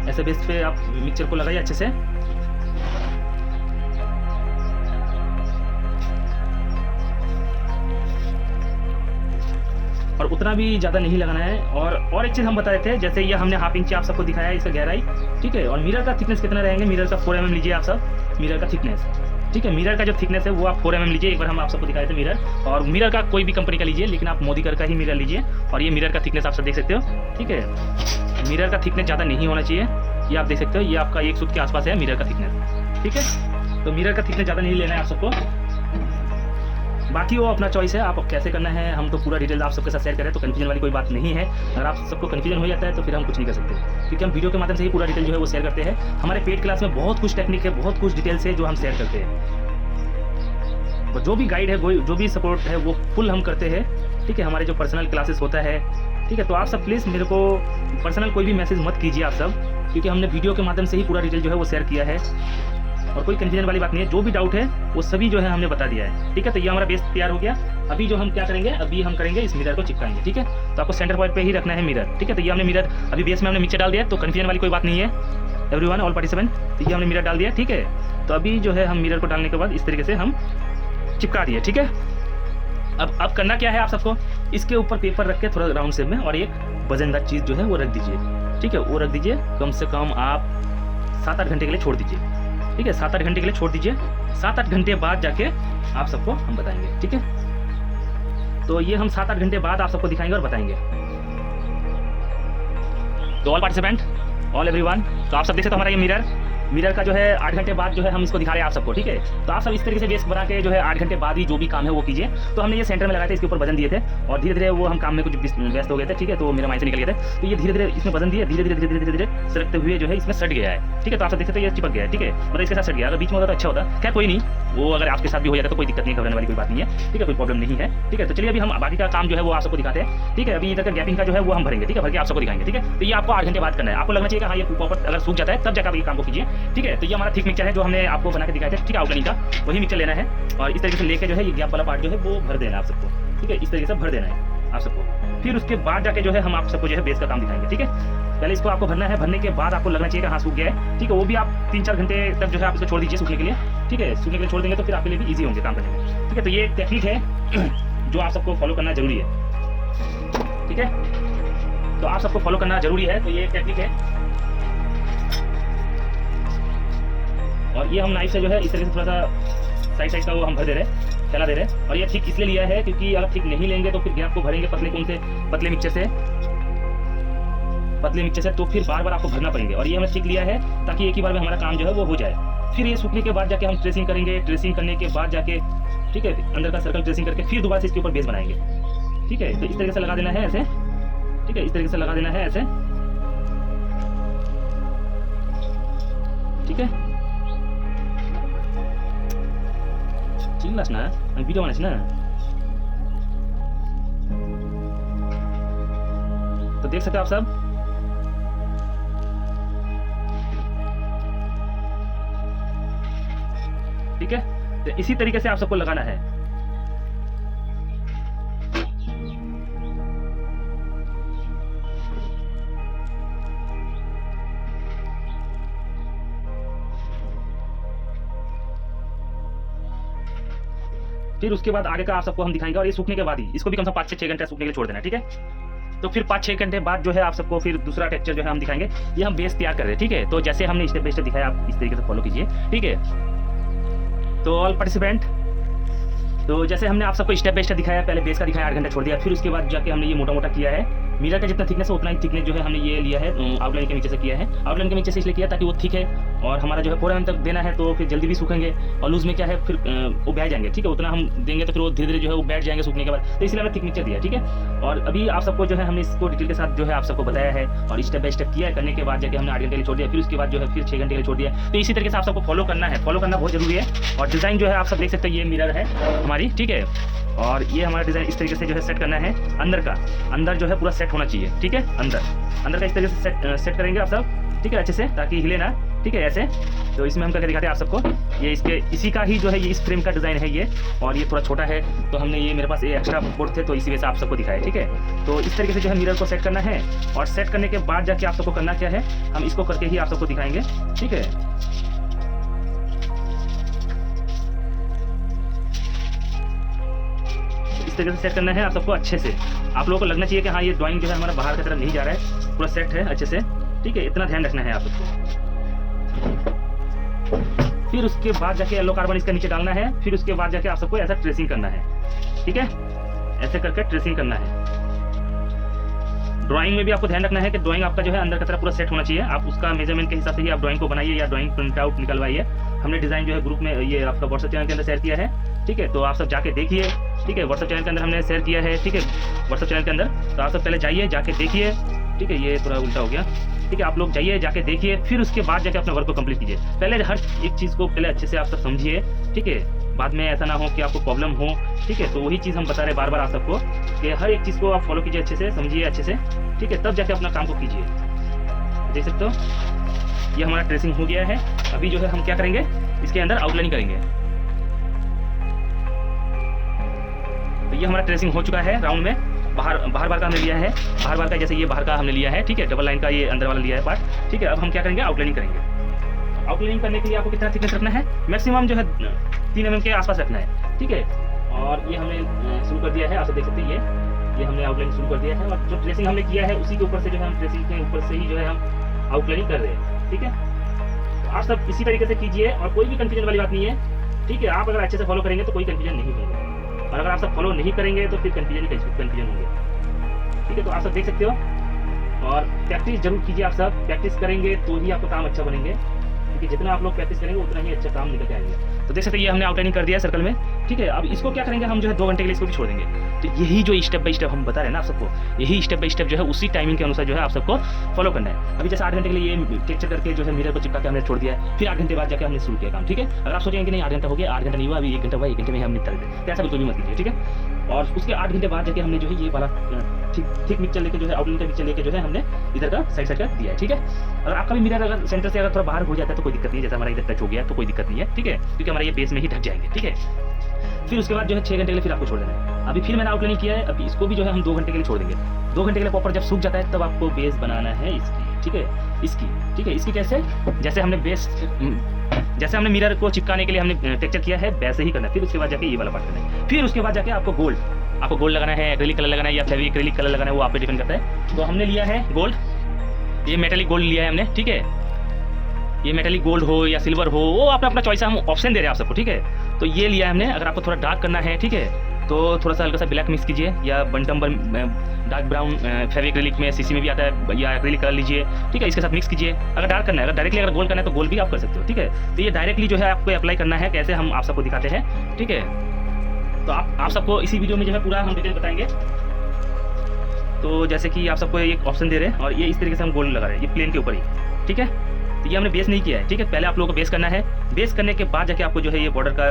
ऐसे बेस पे आप मिक्सचर को लगाइए अच्छे से। और उतना भी ज़्यादा नहीं लगाना है। और एक चीज़ हम बता रहे थे, जैसे ये हमने 1/2 इंची आप सबको दिखाया है इसका गहराई, ठीक है। और मिरर का थिकनेस कितना रहेंगे, मिरर का 4 mm लीजिए आप सब, मिरर का थिकनेस ठीक है। मिरर का जो थिकनेस है वो आप 4 mm लीजिए। एक बार हम आप सबको दिखाए थे मिरर, और मिरर का कोई भी कंपनी का लीजिए, लेकिन आप मोदीकर का ही मिरर लीजिए। और ये मिरर का थिकनेस आप सब देख सकते हो, ठीक है। मिरर का थिकनेस ज़्यादा नहीं होना चाहिए, ये आप देख सकते हो, ये आपका 1 सूत के आसपास है मिरर का थिकनेस, ठीक है। तो मिरर का थिकनेस ज़्यादा नहीं लेना है आप सबको, बाकी वो अपना चॉइस है, आप कैसे करना है। हम तो पूरा डिटेल आप सबके साथ शेयर करें, तो कन्फ्यूजन वाली कोई बात नहीं है। अगर आप सबको कन्फ्यूजन हो जाता है तो फिर हम कुछ नहीं कर सकते, क्योंकि हम वीडियो के माध्यम से ही पूरा डिटेल जो है वो शेयर करते हैं। हमारे पेड क्लास में बहुत कुछ टेक्निक है, बहुत कुछ डिटेल्स है जो हम शेयर करते हैं। और जो भी गाइड है, जो भी सपोर्ट है वो फुल हम करते हैं, ठीक है। हमारे जो पर्सनल क्लासेस होता है, ठीक है। तो आप सब प्लीज़ मेरे को पर्सनल कोई भी मैसेज मत कीजिए आप सब, क्योंकि हमने वीडियो के माध्यम से ही पूरा डिटेल जो है वो शेयर किया है, और कोई कंफ्यूजन वाली बात नहीं है। जो भी डाउट है वो सभी जो है हमने बता दिया है, ठीक है। तो ये हमारा बेस तैयार हो गया। अभी जो हम क्या करेंगे, अभी हम करेंगे इस मिरर को चिपकाएंगे, ठीक है। तो आपको सेंटर पॉइंट पे ही रखना है मिरर, ठीक है। तो ये हमने मिरर अभी बेस में हमने मिक्सचर डाल दिया, तो कंफ्यूजन वाली कोई बात नहीं है एवरीवन, ऑल पार्टिसिपेंट। तो ये हमने मिरर डाल दिया, ठीक है। तो अभी जो है हम मिरर को डालने के बाद इस तरीके से हम चिपका दिए, ठीक है। अब करना क्या है आप सबको, इसके ऊपर पेपर रख के थोड़ा राउंड शेप में, और एक वजनदार चीज़ जो है वो रख दीजिए, ठीक है। वो रख दीजिए, कम से कम आप 7-8 घंटे के लिए छोड़ दीजिए, ठीक है। 7-8 घंटे के लिए छोड़ दीजिए। 7-8 घंटे बाद जाके आप सबको हम बताएंगे, ठीक है। तो ये हम 7-8 घंटे बाद आप सबको दिखाएंगे और बताएंगे। तो ऑल पार्टिसिपेंट, ऑल एवरीवन, तो आप सब देख सकते हो हमारा ये मिरर का जो है 8 घंटे बाद जो है हम इसको दिखा रहे हैं आप सबको, ठीक है। तो आप सब इस तरीके से बेस बना के जो है 8 घंटे बाद ही जो भी काम है वो कीजिए। तो हमने ये सेंटर में लगाए थे, इसके ऊपर वजन दिए थे, और धीरे धीरे वो हम काम में कुछ व्यस्त हो गए थे, ठीक है। तो मेरा माइंड से निकल गया था, तो ये धीरे धीरे इसमें वजन दिए, धीरे धीरे धीरे धीरे धीरे सरकते हुए जो है इसमें सट गया है, ठीक है। तो आप सब देख सकते हो ये चिपक गया है, ठीक है। मतलब इसके साथ सट गया, अगर बीच में होता तो अच्छा होता, खैर कोई नहीं, वो अगर आपके साथ भी हो जाता तो कोई दिक्कत नहीं, घबराने वाली कोई बात नहीं है, ठीक है। कोई प्रॉब्लम नहीं है, ठीक है। तो चलिए अभी हम बाकी का काम जो है वो आप सबको दिखाते हैं, ठीक है। अभी इधर का गैपिंग का जो है वो हम भरेंगे, ठीक है, भर के आप सबको दिखाएंगे, ठीक है। तो ये आपको 8 घंटे बाद करना है। आपको लगना चाहिए कि हाँ ये प्रॉपर अगर सूख जाता है तब जाकर आप ये काम को कीजिए, ठीक है। तो ये हमारा थिक मिक्सचर है जो हमने आपको बना के दिखाया था, ठीक है, आउटलाइन का वही मिक्सचर लेना है, और इस तरीके से लेके जो है ये गैप वाला पार्ट जो है वो भर देना है आप सबको, ठीक है। इस तरीके से भर देना है आप सबको। फिर उसके बाद जाके जो है हम आप सबको जो है बेस का काम दिखाएंगे, ठीक है। पहले इसको आपको भरना है, भरने के बाद आपको लगना चाहिए कि हाँ सूख गया है, ठीक है। वो भी आप 3-4 घंटे तक जो है आप इसको छोड़ दीजिए सूखने के लिए, ठीक है। सूखने के लिए छोड़ देंगे तो फिर आपके लिए भी ईजी होंगे काम करने में, ठीक है। तो ये टेक्निक है जो आप सबको फॉलो करना जरूरी है, ठीक है। तो आप सबको फॉलो करना जरूरी है, तो ये टेक्निक है। और ये हम नाइफ से जो है इस तरीके से थोड़ा सा साइड का वो हम भर दे रहे हैं, चला दे रहे हैं। और ये ठीक इसलिए लिया है क्योंकि अगर ठीक नहीं लेंगे तो फिर गैप को भरेंगे पतले मिक्सचर से, तो फिर बार बार आपको भरना पड़ेंगे। और ये हमने ठीक लिया है ताकि एक ही बार में हमारा काम जो है वो हो जाए। फिर ये सूखने के बाद जाके हम ट्रेसिंग करेंगे, ट्रेसिंग करने के बाद जाके, ठीक है, अंदर का सर्कल ट्रेसिंग करके फिर दोबारा से इसके ऊपर बेस बनाएंगे, ठीक है। तो इस तरीके से लगा देना है ऐसे, ठीक है, इस तरीके से लगा देना है ऐसे, ठीक है। चिल्लास ना, वीडियो बनाइस ना, तो देख सकते हो आप सब, ठीक है। तो इसी तरीके से आप सबको लगाना है। फिर उसके बाद आगे का आप सबको हम दिखाएंगे, और ये सूखने के बाद ही इसको भी कम से कम 5 से 6 घंटे सूखने के लिए छोड़ देना, ठीक है। तो फिर 5-6 घंटे बाद जो है आप सबको फिर दूसरा टेक्सचर जो है हम दिखाएंगे। ये हम बेस तैयार कर रहे हैं, ठीक है। तो जैसे हमने स्टेप बाय स्टेप दिखाया आप इस तरीके से फॉलो कीजिए, ठीक है। तो ऑल पार्टिसिपेंट, तो जैसे हमने आप सबको स्टेप बाय स्टेप दिखाया, पहले बेस का दिखाया, 8 घंटा छोड़ दिया, फिर उसके बाद जाके हमने ये मोटा मोटा किया है। मिरर का जितना थिकनेस है उतना ही थिकनेस जो है हमने ये लिया है, आउटलाइन के नीचे से किया है। आउटलाइन के नीचे से इसलिए किया ताकि वो थिक है, और हमारा जो है 4 mm तक देना है, तो फिर जल्दी भी सूखेंगे। और लूज में क्या है फिर वो बैठ जाएंगे, ठीक है। उतना हम देंगे तो फिर वो धीरे धीरे जो है वो बैठ जाएंगे सूखने के बाद, तो इसलिए हमने थिक मिक्सचर दिया, ठीक है। और अभी आप सबको जो है हमने इसको डिटेल के साथ जो है आप सबको बताया है, और स्टेप बाय स्टेप किया है। करने के बाद जाके हमने 8 घंटे के लिए छोड़ दिया, फिर उसके बाद जो है फिर 6 घंटे के लिए छोड़ दिया। तो इसी तरीके से आप सबको फॉलो करना है, फॉलो करना बहुत जरूरी है। और डिज़ाइन जो है आप सब देख सकते हैं, ये मिरर है हमारी, ठीक है। और ये हमारा डिज़ाइन इस तरीके से जो है सेट करना है। अंदर जो है पूरा सेट होना चाहिए, ठीक है। अंदर का इस तरीके से सेट करेंगे आप सब, ठीक है, अच्छे से, ताकि हिले ना, ठीक है, ऐसे। तो इसमें हम करके दिखाते हैं आप सबको। ये इसी का ही जो है ये इस फ्रेम का डिज़ाइन है ये, और ये थोड़ा छोटा है, तो हमने ये मेरे पास ये एक्स्ट्रा बोर्ड थे तो इसी वजह से आप सबको दिखाया, ठीक है। तो इस तरीके से जो है मिरर को सेट करना है, और सेट करने के बाद जाके आप सबको करना क्या है, हम इसको करके ही आप सबको दिखाएंगे, ठीक है। तरीके से सेट करना है आप सबको अच्छे से। आप लोगों को लगना चाहिए कि हाँ ये ड्राइंग जो है हमारा बाहर की तरफ नहीं जा रहा है, पूरा सेट है अच्छे से, ठीक है। इतना ध्यान रखना है आप सबको। फिर उसके बाद जाके येलो कार्बन इसका नीचे डालना है, फिर उसके बाद जाके आप सबको ऐसा ट्रेसिंग करना है, ठीक है, ऐसे करके ट्रेसिंग करना है। ड्राइंग में भी आपको ध्यान रखना है कि ड्राइंग आपका जो है अंदर की तरफ पूरा सेट होना चाहिए। आप उसका मेजरमेंट के हिसाब से ही आप ड्राइंग को बनाइए या ड्राइंग प्रिंट आउट निकलवाइए। हमने डिजाइन जो है ग्रुप में ये आपका व्हाट्सएप चैनल के अंदर शेयर किया है, ठीक है, तो आप सब जाके देखिए, ठीक है, व्हाट्सएप चैनल के अंदर हमने शेयर किया है, ठीक है, व्हाट्सएप चैनल के अंदर। तो आप सब पहले जाइए, जाके देखिए, ठीक है, ये थोड़ा उल्टा हो गया, ठीक है, आप लोग जाइए, जाके देखिए, फिर उसके बाद जाके अपने वर्क को कंप्लीट कीजिए। पहले हर एक चीज़ को पहले अच्छे से आप सब समझिए, ठीक है, बाद में ऐसा ना हो कि आपको प्रॉब्लम हो, ठीक है। तो वही चीज़ हम बता रहे बार बार आप सबको कि हर एक चीज़ को आप फॉलो कीजिए, अच्छे से समझिए, अच्छे से, ठीक है, तब जाके अपना काम को कीजिए। देख सकते हो ये हमारा ट्रेसिंग हो गया है। अभी जो है हम क्या करेंगे, इसके अंदर आउटलाइनिंग करेंगे। तो ये हमारा ट्रेसिंग हो चुका है राउंड में। बाहर का हमने लिया है, बाहर का जैसे ये बाहर का हमने लिया है, ठीक है, डबल लाइन का ये अंदर वाला लिया है पार्ट, ठीक है। अब हम क्या करेंगे, आउटलाइनिंग करेंगे। आउटलाइनिंग करने के लिए आपको कितना थिकनेस रखना है, मैक्सिमम जो है 3 mm के आसपास रखना है, ठीक है। और ये हमने शुरू कर दिया है, आप सब देख सकते हैं, ये हमने आउटलाइन शुरू कर दिया है। और जो ट्रेसिंग हमने किया है उसी के ऊपर से जो है हम ट्रेसिंग के ऊपर से ही जो है हम आउटलाइनिंग कर रहे हैं, ठीक है। तो आप सब इसी तरीके से कीजिए और कोई भी कंफ्यूजन वाली बात नहीं है, ठीक है। आप अगर अच्छे से फॉलो करेंगे तो कोई कंफ्यूजन नहीं होगा, और अगर आप सब फॉलो नहीं करेंगे तो फिर कंफ्यूजन होंगे, ठीक है। तो आप सब देख सकते हो, और प्रैक्टिस जरूर कीजिए। आप सब प्रैक्टिस करेंगे तो ही आपका काम अच्छा बनेंगे, क्योंकि जितना आप लोग प्रैक्टिस करेंगे उतना ही अच्छा काम निकल के आएंगे। तो देख सकते हैं ये हमने आउटलाइनिंग कर दिया है सर्कल में, ठीक है। अब इसको क्या करेंगे, हम जो है 2 घंटे के लिए इसको भी छोड़ देंगे। तो यही जो स्टेप बाय स्टेप हम बता रहे हैं ना आप सबको, यही स्टेप बाय स्टेप जो है उसी टाइमिंग के अनुसार जो है आप सबको फॉलो करना है। अभी जैसे 8 घंटे के लिए ये टेक्चर करके जो है मिरर को चिपका के हमने छोड़ दिया है, फिर 8 घंटे बाद जाकर हमने शुरू किया काम, ठीक है। अगर आप सोचेंगे कि नहीं 8 घंटा हो गया, 8 घंटा नहीं हुआ, अभी 1 घंटा हुआ, 1 घंटे में हम निपटा देते, तो ऐसा बिल्कुल भी मत कीजिए, ठीक है। और उसके 8 घंटे बाद जाके हमने जो है ये वाला ठीक मिक्सचर लेके जो है आउटलाइन का मिक्सचर लेके जो है हमने इधर का साइड का दिया है, ठीक है। अगर आपका भी मिरर अगर सेंटर से अगर थोड़ा बाहर हो जाता है तो कोई दिक्कत नहीं है, जैसे हमारा इधर टच हो गया तो कोई दिक्कत नहीं है, ठीक है, क्योंकि हमारा ये बेस में ही ढक जाएंगे, ठीक है। फिर उसके बाद जो है 6 घंटे के लिए फिर आपको छोड़ देना है। अभी फिर मैंने आउटलाइन किया है, अभी इसको भी जो है हम 2 घंटे के लिए छोड़ देंगे। 2 घंटे के लिए प्रॉपर जब सूख जाता है तब आपको बेस बनाना है इसकी, ठीक है, इसकी, ठीक है। इसकी कैसे, जैसे हमने बेस जैसे हमने मिरर को चिपकाने के लिए हमने टेक्चर किया है वैसे ही करना है। फिर उसके बाद जाके ये वाला पार्ट करना है। फिर उसके बाद जाके आपको गोल्ड लगाना है, एक्रेलिक कलर लगाना है या फेवी एक्रेलिक कलर लगाना है, वो आप पे डिपेंड करता है। तो हमने लिया है गोल्ड, ये मेटेलिक गोल्ड लिया है हमने, ठीक है। ये मेटेलिक गोल्ड हो या सिल्वर हो, वो अपना अपना चॉइस है, हम ऑप्शन दे रहे हैं आप सबको, ठीक है। तो ये लिया है हमने। अगर आपको थोड़ा डार्क करना है, ठीक है, तो थोड़ा सा हल्का सा ब्लैक मिक्स कीजिए, या बंटम्बर डार्क ब्राउन फेवी एक्रेलिक में सीसी में भी आता है, या एक्रेलिक कलर लीजिए, ठीक है, इसके साथ मिक्स कीजिए। अगर डार्क करना है, अगर डायरेक्टली अगर गोल्ड करना है तो गोल्ड भी आप कर सकते हो, ठीक है। तो ये डायरेक्टली जो है आपको अप्लाई करना है, कैसे हम आप सबको दिखाते हैं, ठीक है। तो आप सबको इसी वीडियो में जो है पूरा हम डिटेल बताएंगे। तो जैसे कि आप सबको एक ऑप्शन दे रहे हैं और ये इस तरीके से हम गोल्ड लगा रहे हैं, ये प्लेन के ऊपर ही, ठीक है। तो ये हमने बेस नहीं किया है, ठीक है। पहले आप लोगों को बेस करना है। बेस करने के बाद जाके आपको जो है ये बॉर्डर का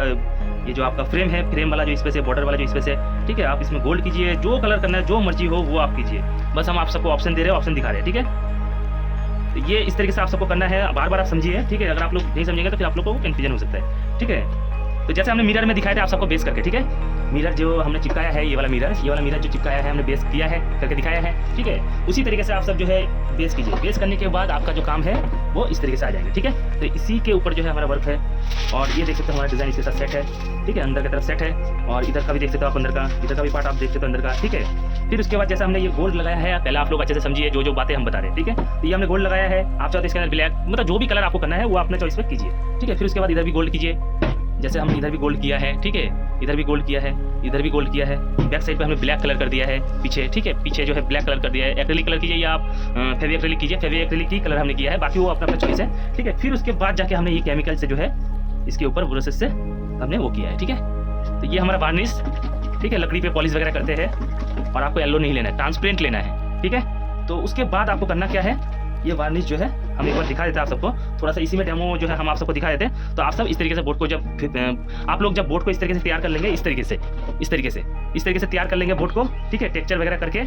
ये जो आपका फ्रेम है, फ्रेम वाला जो स्पेस है, बॉर्डर वाला जो स्पेस है, ठीक है, आप इसमें गोल्ड कीजिए, जो कलर करना है, जो मर्जी हो वो आप कीजिए। बस हम आप सबको ऑप्शन दे रहे हैं, ऑप्शन दिखा रहे हैं, ठीक है। तो ये इस तरीके से आप सबको करना है, बार बार आप समझिए, ठीक है। अगर आप लोग नहीं समझेंगे तो फिर आप लोगों को कन्फ्यूजन हो सकता है, ठीक है। तो जैसे हमने मिरर में दिखाया था आप सबको बेस करके, ठीक है। मिरर जो हमने चिपकाया है, ये वाला मिरर जो चिपकाया है हमने बेस किया है, करके दिखाया है, ठीक है। उसी तरीके से आप सब जो है बेस कीजिए। बेस करने के बाद आपका जो काम है वो इस तरीके से आ जाएंगे, ठीक है। तो इसी के ऊपर जो है हमारा वर्क है। और ये देख सकते हो हमारा डिजाइन इसके साथ सेट है, ठीक है, अंदर की तरफ सेट है। और इधर का भी देख सकते हो आप, अंदर का, इधर का भी पार्ट आप देख सकते हो अंदर का, ठीक है। फिर उसके बाद जैसे हमने ये गोल्ड लगाया है, पहले आप लोग अच्छे से समझिए जो बातें हम बता रहे हैं, ठीक है। तो ये हमने गोल्ड लगाया है, आप चाहते इसके अंदर ब्लैक, मतलब जो भी कलर आपको करना है वो अपने चॉइस पर कीजिए, ठीक है। फिर उसके बाद इधर भी गोल्ड कीजिए, जैसे हमने इधर भी गोल्ड किया है, ठीक है, इधर भी गोल्ड किया है, इधर भी गोल्ड किया है। बैक साइड पे हमने ब्लैक कलर कर दिया है पीछे, ठीक है, पीछे जो है ब्लैक कलर कर दिया है। एक्रेलिक कलर कीजिए या आप फेवी एक्रेलिक कीजिए, फेवी एक्रेलिक की कलर हमने किया है, बाकी वो अपना अपना चॉइस है, ठीक है। फिर उसके बाद जाके हमने ये केमिकल से जो है इसके ऊपर ब्रशेस से हमने वो किया है, ठीक है। तो ये हमारा वार्निश, ठीक है, लकड़ी पे पॉलिश वगैरह करते हैं। और आपको येलो नहीं लेना है, ट्रांसपेरेंट लेना है, ठीक है। तो उसके बाद आपको करना क्या है, ये वार्निश जो है हम एक बार दिखा देते हैं आप सबको, थोड़ा सा इसी में डेमो जो है हम आप सबको दिखा देते हैं। तो आप सब इस तरीके से बोर्ड को आप लोग जब बोर्ड को इस तरीके से तैयार कर लेंगे, इस तरीके से तैयार कर लेंगे बोर्ड को, ठीक है, टेक्सचर वगैरह करके,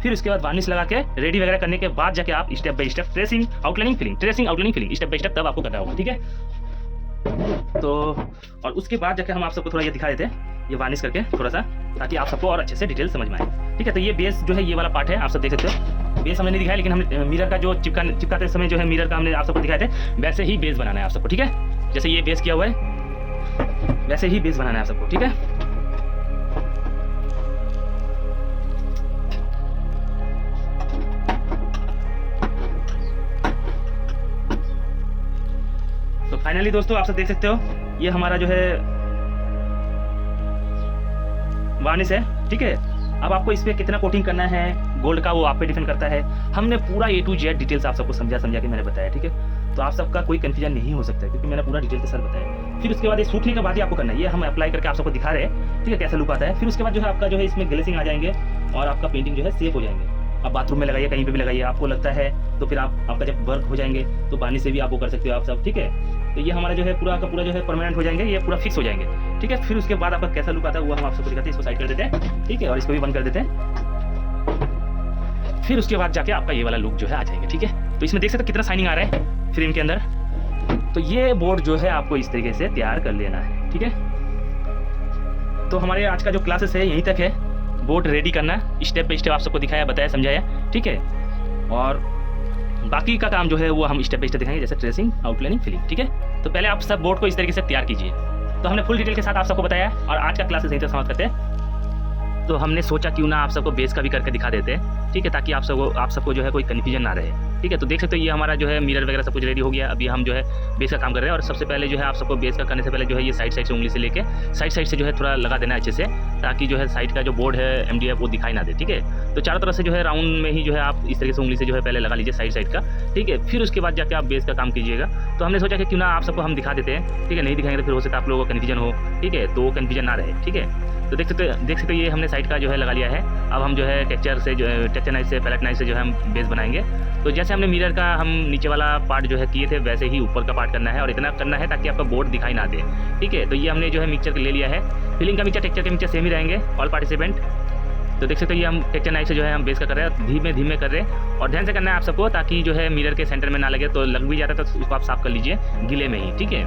फिर उसके बाद वार्निश लगा के रेडी वगैरह करने के बाद जाके आप step by step tracing outlining filling step by step तब आपको करना होगा, ठीक है। तो और उसके बाद जाके हम आप सबको थोड़ा ये दिखा देते हैं, ये वार्निश करके थोड़ा सा, ताकि आप सबको और अच्छे से डिटेल समझ में आए, ठीक है। तो ये बेस जो है ये वाला पार्ट है, आप सब देख सकते हो। बेस हमने नहीं दिखाया, लेकिन हमने मिरर का जो चिपकाते समय जो है मिरर का हमने आप सबको दिखाए थे, वैसे ही बेस बनाना है आप सबको, ठीक है। जैसे ये बेस किया हुआ है वैसे ही बेस बनाना है आप सबको, ठीक है। फाइनली दोस्तों आप सब देख सकते हो, ये हमारा जो है वार्निश है, ठीक है। अब आपको इस पे कितना कोटिंग करना है गोल्ड का, वो आप पे डिपेंड करता है। हमने पूरा A to Z डिटेल्स आप सबको समझा के मैंने बताया, ठीक है। तो आप सबका कोई कंफ्यूजन नहीं हो सकता है, क्योंकि मैंने पूरा डिटेल के साथ बताया। फिर उसके बाद ये सूखने के बाद ही आपको करना है, ये हम अप्लाई करके आप सबको दिखा रहे हैं, ठीक है, कैसा लुक आता है। फिर उसके बाद जो है आपका जो है इसमें ग्लेसिंग आ जाएंगे और आपका पेंटिंग जो है सेफ हो जाएंगे। आप बाथरूम में लगाइए, कहीं पे भी लगाइए, आपको लगता है तो फिर आपका जब वर्क हो जाएंगे तो पानी से भी आप वो कर सकते हो आप सब, ठीक है। तो ये हमारा जो है पूरा का पूरा जो है परमानेंट हो जाएंगे, ये पूरा फिक्स हो जाएंगे, ठीक है। फिर उसके बाद आपका कैसा लुक आता है वो हम आप सबको दिखाते हैं। इसको साइड कर देते हैं, ठीक है, और इसको भी बंद कर देते हैं। फिर उसके बाद जाके आपका ये वाला लुक जो है आ जाएंगे, ठीक है। तो इसमें देख सकते हो कितना शाइनिंग आ रहा है फ्रेम के अंदर। तो ये बोर्ड जो है आपको इस तरीके से तैयार कर लेना है, ठीक है। तो हमारे आज का जो क्लासेस है यहीं तक है। बोर्ड रेडी करना, स्टेप बाय स्टेप आप सबको दिखाया, बताया, समझाया, ठीक है। और बाकी का काम जो है वो हम स्टेप बाय स्टेप दिखाएंगे, जैसे ट्रेसिंग, आउटलाइनिंग, फिलिंग, ठीक है। तो पहले आप सब बोर्ड को इस तरीके से तैयार कीजिए। तो हमने फुल डिटेल के साथ आप सबको बताया और आज का क्लासेस यहीं तक समाप्त करते हैं। तो हमने सोचा क्यों ना आप सबको बेस का भी करके दिखा देते हैं, ठीक है, ताकि आप सबको जो है कोई कन्फ्यूजन ना रहे, ठीक है। तो देख सकते हो ये हमारा जो है मिरर वगैरह सब कुछ रेडी हो गया। अभी हम जो है बेस का काम कर रहे हैं। और सबसे पहले जो है आप सबको बेस का करने से पहले जो है ये साइड से उंगली से लेके साइड से जो है थोड़ा लगा देना है अच्छे से, ताकि जो है साइड का जो बोर्ड है MDF वो दिखाई ना दे, ठीक है। तो चारों तरफ से जो है राउंड में ही जो है आप इस तरीके से उंगली से जो है पहले लगा लीजिए साइड का, ठीक है। फिर उसके बाद जाके आप बेस का काम कीजिएगा। तो हमने सोचा कि क्यों ना आप सबको हम दिखा देते हैं, ठीक है। नहीं दिखाएंगे तो फिर हो सकता है आप लोगों को कन्फ्यूजन हो, ठीक है, तो कन्फ्यूजन ना रहे, ठीक है। तो देख सकते ये हमने साइड का जो है लगा लिया है। अब हम जो है टेक्सचर नाइफ से, पैलेट नाइफ से जो है हम बेस बनाएंगे। तो जैसे हमने मिरर का हम नीचे वाला पार्ट जो है किए थे, वैसे ही ऊपर का पार्ट करना है, और इतना करना है ताकि आपका बोर्ड दिखाई ना दे, ठीक है। तो ये हमने जो है मिक्सचर ले लिया है। फिलिंग का मिक्सचर, टेक्सचर के मिक्सचर सेम ही रहेंगे ऑल पार्टिसिपेंट। तो देख सकते हो ये हम टेक्सचर नाइफ से जो है हम बेस का कर रहे हैं, धीमे धीमे कर रहे हैं, और ध्यान से करना है आप सबको, ताकि जो है मिरर के सेंटर में ना लगे। तो लग भी जाता है तो उसको आप साफ कर लीजिए गीले में ही, ठीक है,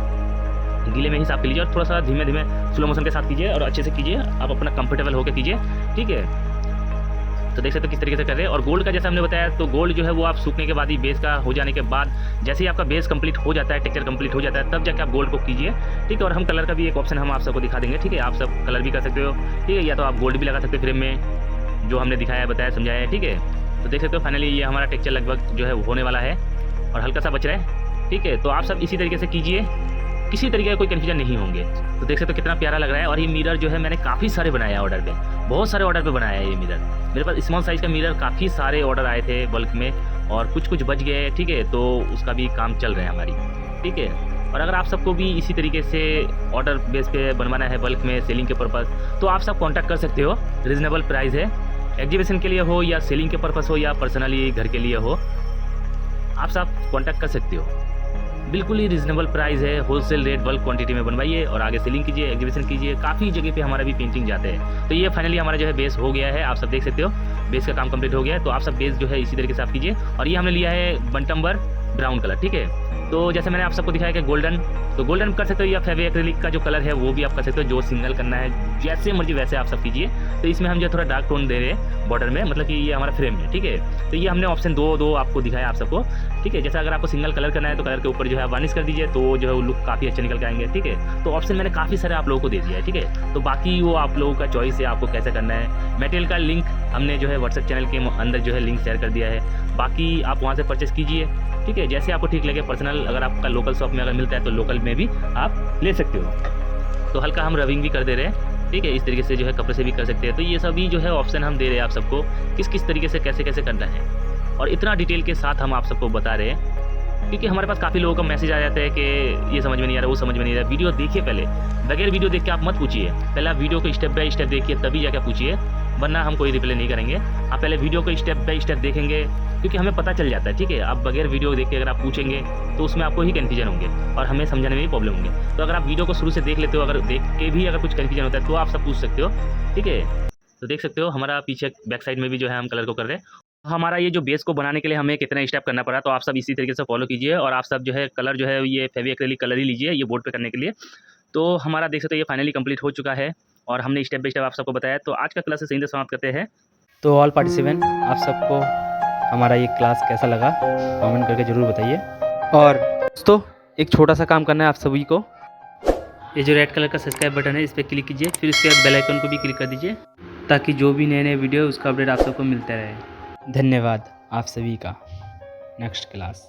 गीले में ही साफ कर लीजिए। और थोड़ा सा धीमे धीमे स्लो मोशन के साथ कीजिए और अच्छे से कीजिए, आप अपना कंफर्टेबल होकर कीजिए, ठीक है। तो देख सकते हो किस तरीके से कर रहे हैं। और गोल्ड का जैसे हमने बताया, तो गोल्ड जो है वो आप सूखने के बाद ही, बेस का हो जाने के बाद, जैसे ही आपका बेस कंप्लीट हो जाता है, टेक्सचर कंप्लीट हो जाता है, तब जाके आप गोल्ड को कीजिए, ठीक है। और हम कलर का भी एक ऑप्शन हम आप सबको दिखा देंगे, ठीक है। आप सब कलर भी कर सकते हो, ठीक है, या तो आप गोल्ड भी लगा सकते हो फ्रेम में, जो हमने दिखाया, बताया, समझाया है, ठीक है। तो देख सकते हो फाइनली ये हमारा टेक्सचर लगभग जो है होने वाला है और हल्का सा बच रहा है, ठीक है। तो आप सब इसी तरीके से कीजिए, किसी तरीके का कोई कन्फ्यूजन नहीं होंगे। तो देख सकते हो कितना प्यारा लग रहा है। और ये मिरर जो है मैंने काफ़ी सारे बनाए हैं ऑर्डर पे, बहुत सारे ऑर्डर पे बनाया है ये मिरर। मेरे पास स्मॉल साइज़ का मिरर काफ़ी सारे ऑर्डर आए थे बल्क में, और कुछ बच गए, ठीक है। तो उसका भी काम चल रहा है हमारी, ठीक है। और अगर आप सबको भी इसी तरीके से ऑर्डर बेस पे बनवाना है बल्क में सेलिंग के पर्पज़, तो आप सब कॉन्टैक्ट कर सकते हो। रीज़नेबल प्राइस है, एग्जीबिशन के लिए हो या सेलिंग के पर्पज़ हो या पर्सनली घर के लिए हो, आप सब कॉन्टैक्ट कर सकते हो। बिल्कुल ही रीजनेबल प्राइस है, होलसेल रेट, बल्क क्वांटिटी में बनवाइए और आगे सेलिंग कीजिए, एग्जीबिशन कीजिए। काफ़ी जगह पे हमारा भी पेंटिंग जाते हैं। तो ये फाइनली हमारा जो है बेस हो गया है, आप सब देख सकते हो बेस का काम कंप्लीट हो गया है। तो आप सब बेस जो है इसी तरीके से आप कीजिए। और ये हमने लिया है बंटम्बर ब्राउन कलर, ठीक है। तो जैसे मैंने आप सबको दिखाया कि गोल्डन, तो गोल्डन कर सकते हो, या फेवी एक्रिलिक का जो कलर है वो भी आप कर सकते हो, जो सिंगल करना है जैसे मर्जी वैसे आप सब कीजिए। तो इसमें हम जो थोड़ा डार्क टोन दे रहे हैं बॉर्डर में, मतलब कि ये हमारा फ्रेम है, ठीक है। तो ये हमने ऑप्शन दो आपको दिखाया आप सबको, ठीक है। जैसे अगर आपको सिंगल कलर करना है तो कलर के ऊपर जो है वार्निश कर दीजिए, तो जो है वो लुक काफ़ी अच्छे निकल के आएंगे, ठीक है। तो ऑप्शन मैंने काफ़ी सारे आप लोगों को दे दिया है, ठीक है। तो बाकी वो आप लोगों का चॉइस है, आपको कैसे करना है। मटेरियल का लिंक हमने जो है व्हाट्सएप चैनल के अंदर जो है लिंक शेयर कर दिया है, बाकी आप वहाँ से परचेस कीजिए, ठीक है। जैसे आपको ठीक लगे, पर्सनल अगर आपका लोकल शॉप में अगर मिलता है तो लोकल में भी आप ले सकते हो। तो हल्का हम रबिंग भी कर दे रहे हैं, ठीक है। इस तरीके से जो है कपड़े से भी कर सकते हैं। तो ये सभी जो है ऑप्शन हम दे रहे हैं आप सबको, किस तरीके से कैसे करना है, और इतना डिटेल के साथ हम आप सबको बता रहे हैं, क्योंकि हमारे पास काफ़ी लोगों का मैसेज आ जाता है कि ये समझ में नहीं आ रहा, वो समझ में नहीं आ रहा। वीडियो देखिए पहले, बगैर वीडियो देख के आप मत पूछिए, पहले आप वीडियो को स्टेप बाय स्टेप देखिए, तभी जाके पूछिए, वरना हम कोई रिप्लाई नहीं करेंगे। आप पहले वीडियो को स्टेप बाय स्टेप देखेंगे, क्योंकि हमें पता चल जाता है, ठीक है। आप बगैर वीडियो देख के अगर आप पूछेंगे तो उसमें आपको ही कन्फ्यूजन होंगे और हमें समझाने में भी प्रॉब्लम होंगे। तो अगर आप वीडियो को शुरू से देख लेते हो, अगर देख के भी अगर कुछ कन्फ्यूजन होता है तो आप सब पूछ सकते हो, ठीक है। तो देख सकते हो हमारा पीछे बैक साइड में भी जो है हम कलर को कर रहे हैं। हमारा ये जो बेस को बनाने के लिए हमें कितना स्टेप करना पड़ा, तो आप सब इसी तरीके से फॉलो कीजिए। और आप सब जो है कलर जो है ये फेवी एक्रिलिक कलर ही लीजिए ये बोर्ड पे करने के लिए। तो हमारा देख सकते हो ये फाइनली कंप्लीट हो चुका है और हमने स्टेप बाय स्टेप आप सबको बताया। तो आज का क्लास यहीं से समाप्त करते हैं। तो ऑल पार्टिसिपेंट, आप सबको हमारा ये क्लास कैसा लगा कमेंट करके ज़रूर बताइए। और दोस्तों एक छोटा सा काम करना है आप सभी को, ये जो रेड कलर का सब्सक्राइब बटन है इस पर क्लिक कीजिए, फिर उसके बाद बेल आइकन को भी क्लिक कर दीजिए, ताकि जो भी नए वीडियो उसका अपडेट आप सबको मिलता रहे। धन्यवाद आप सभी का। Next class.